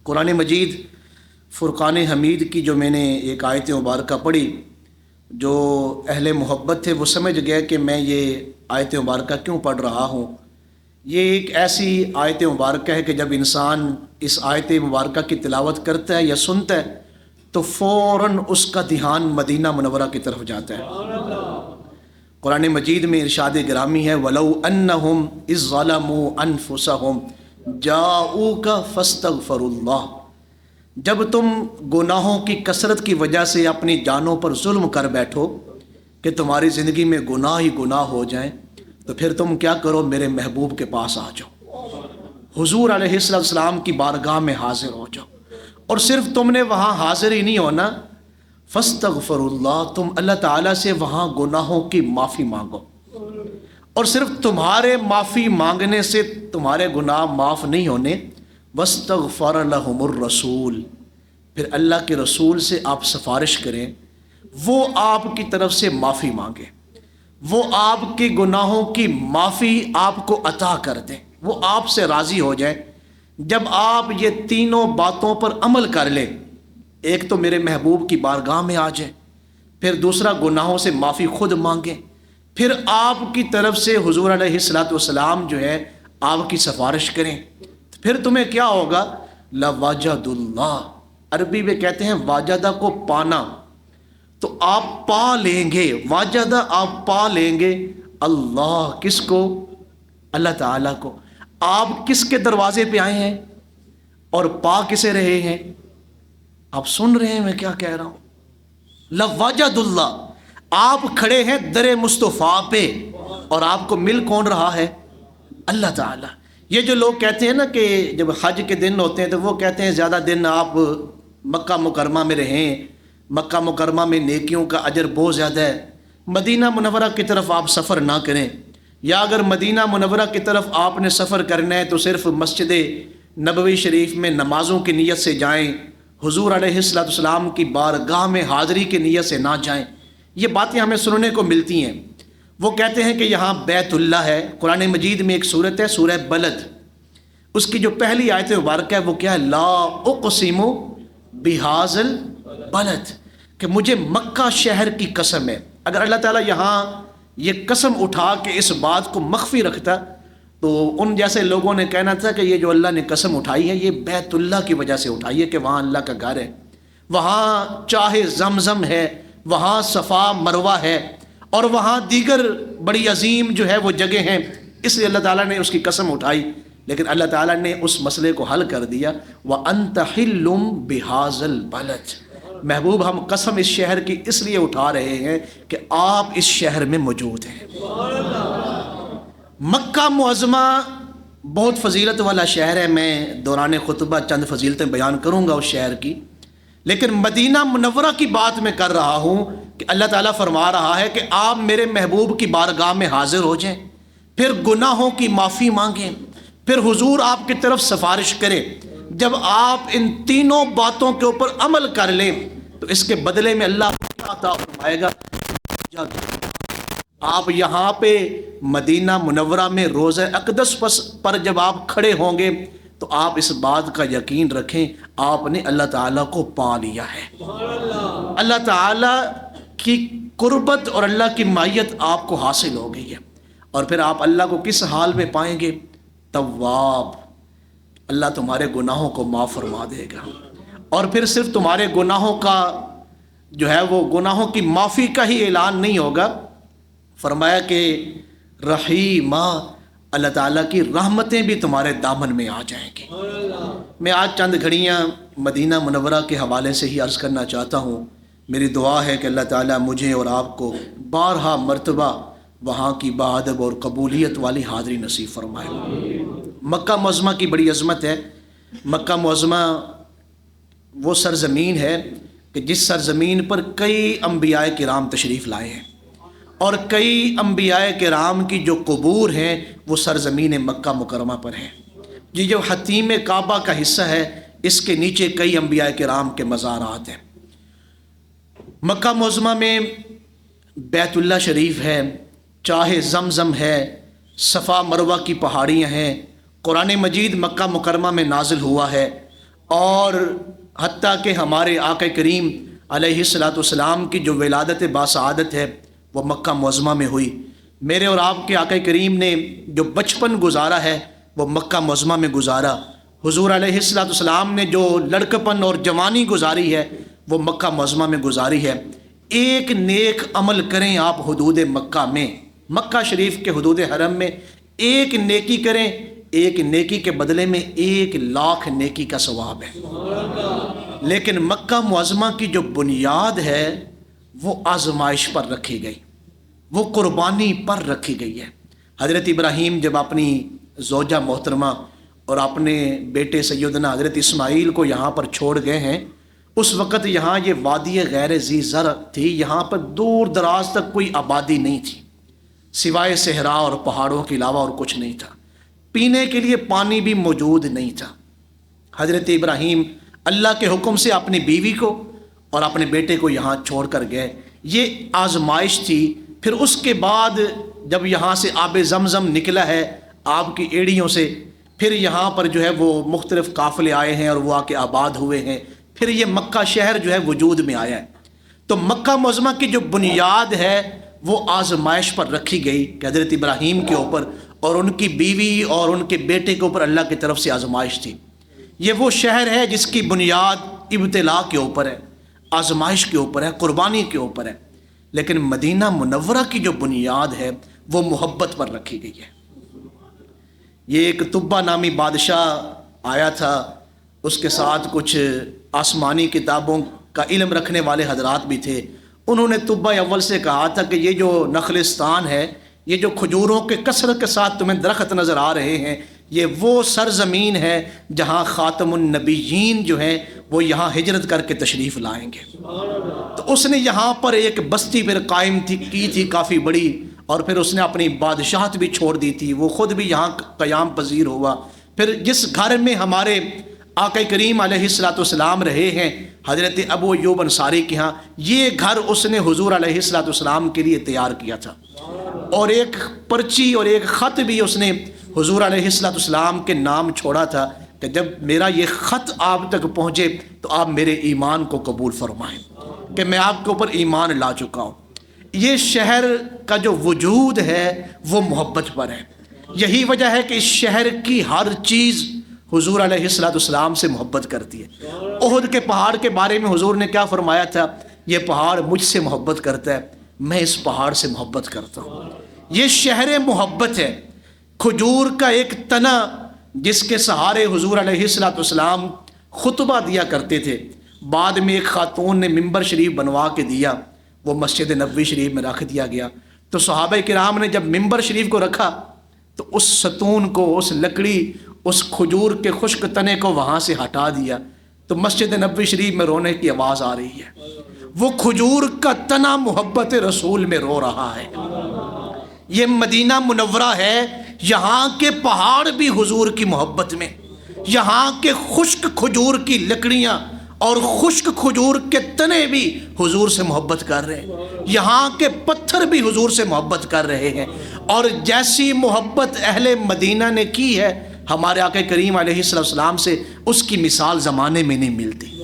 قرآن مجید فرقان حمید کی جو میں نے ایک آیت مبارکہ پڑھی، جو اہل محبت تھے وہ سمجھ گئے کہ میں یہ آیت مبارکہ کیوں پڑھ رہا ہوں۔ یہ ایک ایسی آیت مبارکہ ہے کہ جب انسان اس آیت مبارکہ کی تلاوت کرتا ہے یا سنتا ہے تو فوراً اس کا دھیان مدینہ منورہ کی طرف جاتا ہے۔ قرآن مجید میں ارشاد گرامی ہے وَلَوْ أَنَّهُمْ إِذْ ظَلَمُوا أَنفُسَهُمْ جَاءُوكَ فَاسْتَغْفَرُوا اللَّهَ، جب تم گناہوں کی کثرت کی وجہ سے اپنی جانوں پر ظلم کر بیٹھو کہ تمہاری زندگی میں گناہ ہی گناہ ہو جائیں، تو پھر تم کیا کرو، میرے محبوب کے پاس آ جاؤ، حضور علیہ السلام کی بارگاہ میں حاضر ہو جاؤ، اور صرف تم نے وہاں حاضر ہی نہیں ہونا، فاستغفروا اللہ، تم اللہ تعالیٰ سے وہاں گناہوں کی معافی مانگو، اور صرف تمہارے معافی مانگنے سے تمہارے گناہ معاف نہیں ہونے، واستغفر لہم الرسول، پھر اللہ کے رسول سے آپ سفارش کریں، وہ آپ کی طرف سے معافی مانگے، وہ آپ کے گناہوں کی معافی آپ کو عطا کر دیں، وہ آپ سے راضی ہو جائیں۔ جب آپ یہ تینوں باتوں پر عمل کر لیں، ایک تو میرے محبوب کی بارگاہ میں آ جائیں، پھر دوسرا گناہوں سے معافی خود مانگیں، پھر آپ کی طرف سے حضور علیہ السلام جو ہے آپ کی سفارش کریں، پھر تمہیں کیا ہوگا، لَوَجَدُ اللَّهِ، عربی میں کہتے ہیں واجدہ کو پانا، تو آپ پا لیں گے، واجدہ آپ پا لیں گے اللہ، کس کو، اللہ تعالیٰ کو۔ آپ کس کے دروازے پہ آئے ہیں اور پا کسے رہے ہیں، آپ سن رہے ہیں میں کیا کہہ رہا ہوں، لَوَجَدُ اللَّهِ، آپ کھڑے ہیں در مصطفیٰ پہ، اور آپ کو مل کون رہا ہے، اللہ تعالیٰ۔ یہ جو لوگ کہتے ہیں نا کہ جب حج کے دن ہوتے ہیں تو وہ کہتے ہیں زیادہ دن آپ مکہ مکرمہ میں رہیں، مکہ مکرمہ میں نیکیوں کا اجر بہت زیادہ ہے، مدینہ منورہ کی طرف آپ سفر نہ کریں، یا اگر مدینہ منورہ کی طرف آپ نے سفر کرنا ہے تو صرف مسجد نبوی شریف میں نمازوں کی نیت سے جائیں، حضور علیہ السلام کی بارگاہ میں حاضری کی نیت سے نہ جائیں۔ یہ باتیں ہمیں سننے کو ملتی ہیں۔ وہ کہتے ہیں کہ یہاں بیت اللہ ہے، قرآن مجید میں ایک سورت ہے سورہ بلد، اس کی جو پہلی آیت مبارکہ ہے وہ کیا ہے، لا اقسم بہذا البلد، کہ مجھے مکہ شہر کی قسم ہے۔ اگر اللہ تعالیٰ یہاں یہ قسم اٹھا کے اس بات کو مخفی رکھتا تو ان جیسے لوگوں نے کہنا تھا کہ یہ جو اللہ نے قسم اٹھائی ہے یہ بیت اللہ کی وجہ سے اٹھائی ہے کہ وہاں اللہ کا گھر ہے، وہاں چاہے زمزم ہے، وہاں صفا مروہ ہے، اور وہاں دیگر بڑی عظیم جو ہے وہ جگہ ہیں، اس لیے اللہ تعالیٰ نے اس کی قسم اٹھائی۔ لیکن اللہ تعالیٰ نے اس مسئلے کو حل کر دیا، وَأَنْتَ حِلٌّ بِهَذَا الْبَلَدِ، محبوب ہم قسم اس شہر کی اس لیے اٹھا رہے ہیں کہ آپ اس شہر میں موجود ہیں۔ مکہ معظمہ بہت فضیلت والا شہر ہے، میں دوران خطبہ چند فضیلتیں بیان کروں گا اس شہر کی، لیکن مدینہ منورہ کی بات میں کر رہا ہوں کہ اللہ تعالیٰ فرما رہا ہے کہ آپ میرے محبوب کی بارگاہ میں حاضر ہو جائیں، پھر گناہوں کی معافی مانگیں، پھر حضور آپ کی طرف سفارش کریں۔ جب آپ ان تینوں باتوں کے اوپر عمل کر لیں تو اس کے بدلے میں اللہ کیا عطا فرمائے گا، آپ یہاں پہ مدینہ منورہ میں روضہ اقدس پر جب آپ کھڑے ہوں گے تو آپ اس بات کا یقین رکھیں آپ نے اللہ تعالیٰ کو پا لیا ہے، اللہ تعالیٰ کی قربت اور اللہ کی معیت آپ کو حاصل ہو گئی ہے، اور پھر آپ اللہ کو کس حال میں پائیں گے، تواب، اللہ تمہارے گناہوں کو معاف فرما دے گا، اور پھر صرف تمہارے گناہوں کا جو ہے وہ گناہوں کی معافی کا ہی اعلان نہیں ہوگا، فرمایا کہ رحیمہ، اللہ تعالیٰ کی رحمتیں بھی تمہارے دامن میں آ جائیں گی۔ میں آج چند گھڑیاں مدینہ منورہ کے حوالے سے ہی عرض کرنا چاہتا ہوں، میری دعا ہے کہ اللہ تعالیٰ مجھے اور آپ کو بارہا مرتبہ وہاں کی باادب اور قبولیت والی حاضری نصیب فرمائے۔ مکہ معظمہ کی بڑی عظمت ہے۔ مکہ معظمہ وہ سرزمین ہے کہ جس سرزمین پر کئی انبیاء کرام تشریف لائے ہیں، اور کئی انبیاء کرام کی جو قبور ہیں وہ سرزمین مکہ مکرمہ پر ہیں۔ یہ جو حتیم کعبہ کا حصہ ہے اس کے نیچے کئی انبیاء کرام کے مزارات ہیں۔ مکہ معظمہ میں بیت اللہ شریف ہے، چاہے زمزم ہے، صفا مروہ کی پہاڑیاں ہیں، قرآن مجید مکہ مکرمہ میں نازل ہوا ہے، اور حتیٰ کہ ہمارے آقا کریم علیہ الصلوۃ والسلام کی جو ولادت باسعادت ہے وہ مکہ معظمہ میں ہوئی۔ میرے اور آپ کے آقا کریم نے جو بچپن گزارا ہے وہ مکہ معظمہ میں گزارا۔ حضور علیہ الصلوۃ والسلام نے جو لڑکپن اور جوانی گزاری ہے وہ مکہ معظمہ میں گزاری ہے۔ ایک نیک عمل کریں آپ حدود مکہ میں، مکہ شریف کے حدود حرم میں ایک نیکی کریں، ایک نیکی کے بدلے میں 1,00,000 نیکی کا ثواب ہے۔ لیکن مکہ معظمہ کی جو بنیاد ہے وہ آزمائش پر رکھی گئی، وہ قربانی پر رکھی گئی ہے۔ حضرت ابراہیم جب اپنی زوجہ محترمہ اور اپنے بیٹے سیدنا حضرت اسماعیل کو یہاں پر چھوڑ گئے ہیں، اس وقت یہاں یہ وادی غیر ذی زرع تھی، یہاں پر دور دراز تک کوئی آبادی نہیں تھی، سوائے صحرا اور پہاڑوں کے علاوہ اور کچھ نہیں تھا، پینے کے لیے پانی بھی موجود نہیں تھا۔ حضرت ابراہیم اللہ کے حکم سے اپنی بیوی کو اور اپنے بیٹے کو یہاں چھوڑ کر گئے، یہ آزمائش تھی۔ پھر اس کے بعد جب یہاں سے آب زمزم نکلا ہے آپ کی ایڑیوں سے، پھر یہاں پر جو ہے وہ مختلف قافلے آئے ہیں اور وہ آ کے آباد ہوئے ہیں، پھر یہ مکہ شہر جو ہے وجود میں آیا ہے۔ تو مکہ معظمہ کی جو بنیاد ہے وہ آزمائش پر رکھی گئی کہ حضرت ابراہیم کے اوپر اور ان کی بیوی اور ان کے بیٹے کے اوپر اللہ کی طرف سے آزمائش تھی۔ یہ وہ شہر ہے جس کی بنیاد ابتلا کے اوپر ہے، آزمائش کے اوپر ہے، قربانی کے اوپر ہے۔ لیکن مدینہ منورہ کی جو بنیاد ہے وہ محبت پر رکھی گئی ہے۔ یہ ایک طبہ نامی بادشاہ آیا تھا، اس کے ساتھ کچھ آسمانی کتابوں کا علم رکھنے والے حضرات بھی تھے۔ انہوں نے طبہ اول سے کہا تھا کہ یہ جو نخلستان ہے، یہ جو کھجوروں کے کثرت کے ساتھ تمہیں درخت نظر آ رہے ہیں، یہ وہ سرزمین ہے جہاں خاتم النبیین جو ہیں وہ یہاں ہجرت کر کے تشریف لائیں گے۔ تو اس نے یہاں پر ایک بستی پھر قائم کی تھی کافی بڑی، اور پھر اس نے اپنی بادشاہت بھی چھوڑ دی تھی، وہ خود بھی یہاں قیام پذیر ہوا۔ پھر جس گھر میں ہمارے آقا کریم علیہ الصلوۃ والسلام رہے ہیں حضرت ابو ایوب انصاری کے ہاں، یہ گھر اس نے حضور علیہ الصلوۃ والسلام کے لیے تیار کیا تھا، اور ایک پرچی اور ایک خط بھی اس نے حضور علیہ الصلوۃ والسلام کے نام چھوڑا تھا کہ جب میرا یہ خط آپ تک پہنچے تو آپ میرے ایمان کو قبول فرمائیں، کہ میں آپ کے اوپر ایمان لا چکا ہوں۔ یہ شہر کا جو وجود ہے وہ محبت پر ہے۔ یہی وجہ ہے کہ اس شہر کی ہر چیز حضور علیہ الصلوۃ والسلام سے محبت کرتی ہے۔ احد کے پہاڑ کے بارے میں حضور نے کیا فرمایا تھا؟ یہ پہاڑ مجھ سے محبت کرتا ہے، میں اس پہاڑ سے محبت کرتا ہوں۔ یہ شہر محبت ہے۔ کھجور کا ایک تنا جس کے سہارے حضور علیہ الصلوۃ والسلام خطبہ دیا کرتے تھے، بعد میں ایک خاتون نے ممبر شریف بنوا کے دیا، وہ مسجد نبوی شریف میں رکھ دیا گیا۔ تو صحابہ کرام نے جب ممبر شریف کو رکھا تو اس ستون کو، اس لکڑی، اس کھجور کے خشک تنے کو وہاں سے ہٹا دیا، تو مسجد نبوی شریف میں رونے کی آواز آ رہی ہے۔ وہ کھجور کا تنا محبت رسول میں رو رہا ہے۔ یہ مدینہ منورہ ہے، یہاں کے پہاڑ بھی حضور کی محبت میں، یہاں کے خشک کھجور کی لکڑیاں اور خشک کھجور کے تنے بھی حضور سے محبت کر رہے ہیں، یہاں کے پتھر بھی حضور سے محبت کر رہے ہیں۔ اور جیسی محبت اہل مدینہ نے کی ہے ہمارے آقا کریم علیہ السلام سے، اس کی مثال زمانے میں نہیں ملتی۔